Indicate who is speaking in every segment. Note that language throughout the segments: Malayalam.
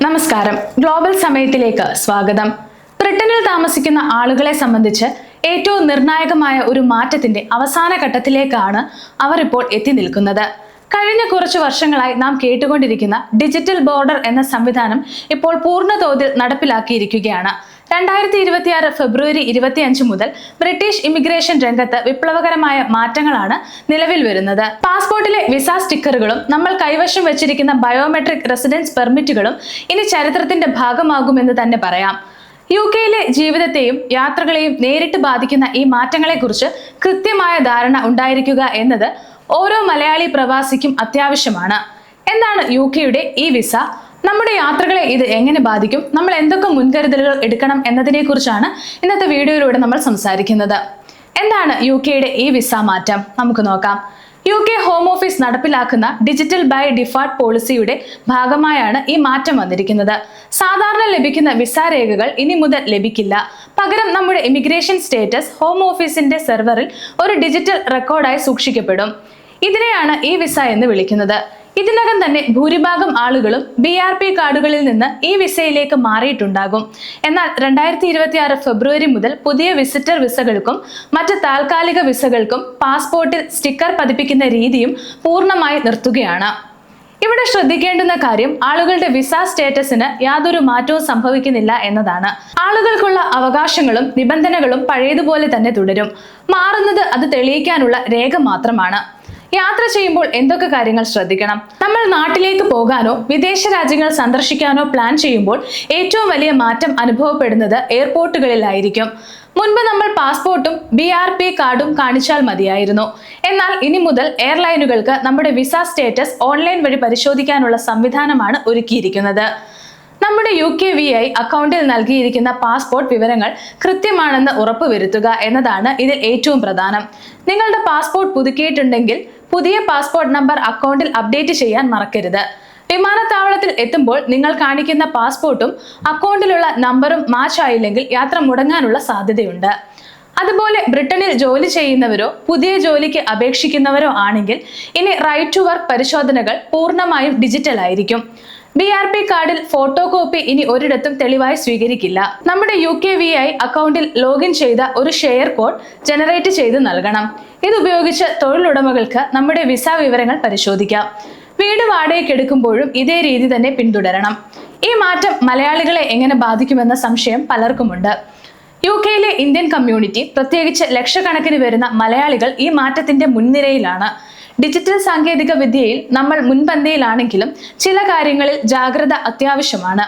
Speaker 1: നമസ്കാരം. ഗ്ലോബൽ സമയത്തിലേക്ക് സ്വാഗതം. ബ്രിട്ടനിൽ താമസിക്കുന്ന ആളുകളെ സംബന്ധിച്ച് ഏറ്റവും നിർണായകമായ ഒരു മാറ്റത്തിന്റെ അവസാന ഘട്ടത്തിലേക്കാണ് അവർ ഇപ്പോൾ എത്തി നിൽക്കുന്നത്. കഴിഞ്ഞ കുറച്ചു വർഷങ്ങളായി നാം കേട്ടുകൊണ്ടിരിക്കുന്ന ഡിജിറ്റൽ ബോർഡർ എന്ന സംവിധാനം ഇപ്പോൾ പൂർണ്ണതോതിൽ നടപ്പിലാക്കിയിരിക്കുകയാണ്. 2026 ഫെബ്രുവരി 25 മുതൽ ബ്രിട്ടീഷ് ഇമിഗ്രേഷൻ രംഗത്ത് വിപ്ലവകരമായ മാറ്റങ്ങളാണ് നിലവിൽ വരുന്നത്. പാസ്പോർട്ടിലെ വിസ സ്റ്റിക്കറുകളും നമ്മൾ കൈവശം വെച്ചിരിക്കുന്ന ബയോമെട്രിക് റെസിഡൻസ് പെർമിറ്റുകളും ഇനി ചരിത്രത്തിന്റെ ഭാഗമാകുമെന്ന് തന്നെ പറയാം. UK-യിലെ ജീവിതത്തെയും യാത്രകളെയും നേരിട്ട് ബാധിക്കുന്ന ഈ മാറ്റങ്ങളെക്കുറിച്ച് കൃത്യമായ ധാരണ ഉണ്ടായിരിക്കുക എന്നത് ഓരോ മലയാളി പ്രവാസിക്കും അത്യാവശ്യമാണ്. എന്താണ് UK-യുടെ ഈ വിസ? നമ്മുടെ യാത്രകളെ ഇത് എങ്ങനെ ബാധിക്കും? നമ്മൾ എന്തൊക്കെ മുൻകരുതലുകൾ എടുക്കണം എന്നതിനെ കുറിച്ചാണ് ഇന്നത്തെ വീഡിയോയിലൂടെ നമ്മൾ സംസാരിക്കുന്നത്. എന്താണ് UK-യുടെ ഈ വിസ മാറ്റം? നമുക്ക് നോക്കാം. UK ഹോം ഓഫീസ് നടപ്പിലാക്കുന്ന ഡിജിറ്റൽ ബൈ ഡിഫാൾട്ട് പോളിസിയുടെ ഭാഗമായാണ് ഈ മാറ്റം വന്നിരിക്കുന്നത്. സാധാരണ ലഭിക്കുന്ന വിസ രേഖകൾ ഇനി മുതൽ ലഭിക്കില്ല. പകരം നമ്മുടെ ഇമിഗ്രേഷൻ സ്റ്റേറ്റസ് ഹോം ഓഫീസിന്റെ സെർവറിൽ ഒരു ഡിജിറ്റൽ റെക്കോർഡായി സൂക്ഷിക്കപ്പെടും. ഇതിനെയാണ് ഈ വിസ എന്ന് വിളിക്കുന്നത്. ഇതിനകം തന്നെ ഭൂരിഭാഗം ആളുകളും BRP കാർഡുകളിൽ നിന്ന് ഈ വിസയിലേക്ക് മാറിയിട്ടുണ്ടാകും. എന്നാൽ 2026 ഫെബ്രുവരി മുതൽ പുതിയ വിസിറ്റർ വിസകൾക്കും മറ്റ് താൽക്കാലിക വിസകൾക്കും പാസ്പോർട്ടിൽ സ്റ്റിക്കർ പതിപ്പിക്കുന്ന രീതിയും പൂർണ്ണമായി നിർത്തുകയാണ്. ഇവിടെ ശ്രദ്ധിക്കേണ്ടുന്ന കാര്യം ആളുകളുടെ വിസ സ്റ്റേറ്റസിന് യാതൊരു മാറ്റവും സംഭവിക്കുന്നില്ല എന്നതാണ്. ആളുകൾക്കുള്ള അവകാശങ്ങളും നിബന്ധനകളും പഴയതുപോലെ തന്നെ തുടരും. മാറുന്നത് അത് തെളിയിക്കാനുള്ള രേഖ മാത്രമാണ്. യാത്ര ചെയ്യുമ്പോൾ എന്തൊക്കെ കാര്യങ്ങൾ ശ്രദ്ധിക്കണം? നമ്മൾ നാട്ടിലേക്ക് പോകാനോ വിദേശ രാജ്യങ്ങൾ സന്ദർശിക്കാനോ പ്ലാൻ ചെയ്യുമ്പോൾ ഏറ്റവും വലിയ മാറ്റം അനുഭവപ്പെടുന്നത് എയർപോർട്ടുകളിലായിരിക്കും. മുൻപ് നമ്മൾ പാസ്പോർട്ടും BRP കാർഡും കാണിച്ചാൽ മതിയായിരുന്നു. എന്നാൽ ഇനി മുതൽ എയർലൈനുകൾക്ക് നമ്മുടെ വിസ സ്റ്റേറ്റസ് ഓൺലൈൻ വഴി പരിശോധിക്കാനുള്ള സംവിധാനമാണ് ഒരുക്കിയിരിക്കുന്നത്. നമ്മുടെ UKVI അക്കൗണ്ടിൽ നൽകിയിരിക്കുന്ന പാസ്പോർട്ട് വിവരങ്ങൾ കൃത്യമാണെന്ന് ഉറപ്പുവരുത്തുക എന്നതാണ് ഇതിൽ ഏറ്റവും പ്രധാനം. നിങ്ങളുടെ പാസ്പോർട്ട് പുതുക്കിയിട്ടുണ്ടെങ്കിൽ പുതിയ പാസ്പോർട്ട് നമ്പർ അക്കൗണ്ടിൽ അപ്ഡേറ്റ് ചെയ്യാൻ മറക്കരുത്. വിമാനത്താവളത്തിൽ എത്തുമ്പോൾ നിങ്ങൾ കാണിക്കുന്ന പാസ്പോർട്ടും അക്കൗണ്ടിലുള്ള നമ്പറും മാച്ച് ആയില്ലെങ്കിൽ യാത്ര മുടങ്ങാനുള്ള സാധ്യതയുണ്ട്. അതുപോലെ ബ്രിട്ടനിൽ ജോലി ചെയ്യുന്നവരോ പുതിയ ജോലിക്ക് അപേക്ഷിക്കുന്നവരോ ആണെങ്കിൽ ഇനി റൈറ്റ് ടു വർക്ക് പരിശോധനകൾ പൂർണ്ണമായും ഡിജിറ്റൽ ആയിരിക്കും. BRP കാർഡിൽ ഫോട്ടോ കോപ്പി ഇനി ഒരിടത്തും തെളിവായി സ്വീകരിക്കില്ല. നമ്മുടെ UKVI അക്കൗണ്ടിൽ ലോഗിൻ ചെയ്ത ഒരു ഷെയർ കോഡ് ജനറേറ്റ് ചെയ്ത് നൽകണം. ഇതുപയോഗിച്ച് തൊഴിലുടമകൾക്ക് നമ്മുടെ വിസ വിവരങ്ങൾ പരിശോധിക്കാം. വീട് വാടകയ്ക്ക് എടുക്കുമ്പോഴും ഇതേ രീതി തന്നെ പിന്തുടരണം. ഈ മാറ്റം മലയാളികളെ എങ്ങനെ ബാധിക്കുമെന്ന സംശയം പലർക്കുമുണ്ട്. UK-യിലെ ഇന്ത്യൻ കമ്മ്യൂണിറ്റി, പ്രത്യേകിച്ച് ലക്ഷക്കണക്കിന് വരുന്ന മലയാളികൾ ഈ മാറ്റത്തിന്റെ മുൻനിരയിലാണ്. ഡിജിറ്റൽ സാങ്കേതിക വിദ്യയിൽ നമ്മൾ മുൻപന്തിയിലാണെങ്കിലും ചില കാര്യങ്ങളിൽ ജാഗ്രത അത്യാവശ്യമാണ്.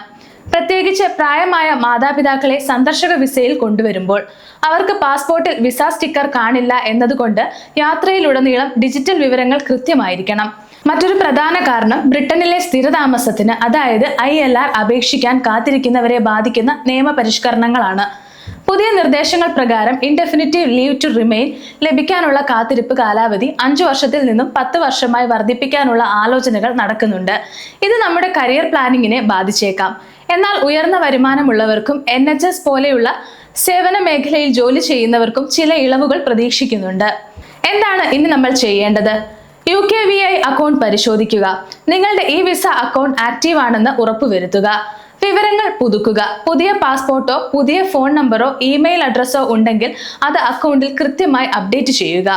Speaker 1: പ്രത്യേകിച്ച് പ്രായമായ മാതാപിതാക്കളെ സന്ദർശക വിസയിൽ കൊണ്ടുവരുമ്പോൾ അവർക്ക് പാസ്പോർട്ടിൽ വിസ സ്റ്റിക്കർ കാണില്ല എന്നതുകൊണ്ട് യാത്രയിലുടനീളം ഡിജിറ്റൽ വിവരങ്ങൾ കൃത്യമായിരിക്കണം. മറ്റൊരു പ്രധാന കാരണം ബ്രിട്ടനിലെ സ്ഥിരതാമസത്തിന്, അതായത് ILR അപേക്ഷിക്കാൻ കാത്തിരിക്കുന്നവരെ ബാധിക്കുന്ന നിയമപരിഷ്കരണങ്ങളാണ്. പുതിയ നിർദ്ദേശങ്ങൾ പ്രകാരം ഇൻഡെഫിനിറ്റീവ് ലീവ് ടു റിമെയിൻ ലഭിക്കാനുള്ള കാത്തിരിപ്പ് കാലാവധി 5 വർഷത്തിൽ നിന്നും 10 വർഷമായി വർദ്ധിപ്പിക്കാനുള്ള ആലോചനകൾ നടക്കുന്നുണ്ട്. ഇത് നമ്മുടെ കരിയർ പ്ലാനിങ്ങിനെ ബാധിച്ചേക്കാം. എന്നാൽ ഉയർന്ന വരുമാനമുള്ളവർക്കും NHS പോലെയുള്ള സേവന മേഖലയിൽ ജോലി ചെയ്യുന്നവർക്കും ചില ഇളവുകൾ പ്രതീക്ഷിക്കുന്നുണ്ട്. എന്താണ് ഇനി നമ്മൾ ചെയ്യേണ്ടത്? UKVI അക്കൗണ്ട് പരിശോധിക്കുക. നിങ്ങളുടെ ഈ വിസ അക്കൗണ്ട് ആക്റ്റീവ് ആണെന്ന് ഉറപ്പുവരുത്തുക. വിവരങ്ങൾ പുതുക്കുക. പുതിയ പാസ്പോർട്ടോ പുതിയ ഫോൺ നമ്പറോ ഇമെയിൽ അഡ്രസ്സോ ഉണ്ടെങ്കിൽ അത് അക്കൗണ്ടിൽ കൃത്യമായി അപ്ഡേറ്റ് ചെയ്യുക.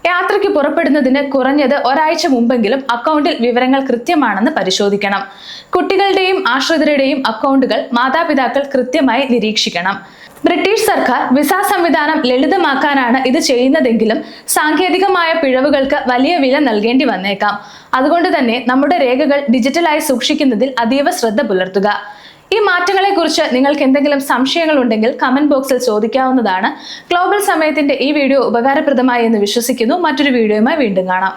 Speaker 1: യാത്രയ്ക്ക് പുറപ്പെടുന്നതിന് കുറഞ്ഞത് ഒരാഴ്ച മുമ്പെങ്കിലും അക്കൗണ്ടിൽ വിവരങ്ങൾ കൃത്യമാണെന്ന് പരിശോധിക്കണം. കുട്ടികളുടെയും ആശ്രിതരുടെയും അക്കൗണ്ടുകൾ മാതാപിതാക്കൾ കൃത്യമായി നിരീക്ഷിക്കണം. ബ്രിട്ടീഷ് സർക്കാർ വിസ സംവിധാനം ലളിതമാക്കാനാണ് ഇത് ചെയ്യുന്നതെങ്കിലും സാങ്കേതികമായ പിഴവുകൾക്ക് വലിയ വില നൽകേണ്ടി വന്നേക്കാം. അതുകൊണ്ട് തന്നെ നമ്മുടെ രേഖകൾ ഡിജിറ്റലായി സൂക്ഷിക്കുന്നതിൽ അതീവ ശ്രദ്ധ പുലർത്തുക. ഈ മാറ്റങ്ങളെക്കുറിച്ച് നിങ്ങൾക്ക് എന്തെങ്കിലും സംശയങ്ങൾ ഉണ്ടെങ്കിൽ കമന്റ് ബോക്സിൽ ചോദിക്കാവുന്നതാണ്. ഗ്ലോബൽ സമയത്തിന്റെ ഈ വീഡിയോ ഉപകാരപ്രദമായി എന്ന് വിശ്വസിക്കുന്നു. മറ്റൊരു വീഡിയോയുമായി വീണ്ടും കാണാം.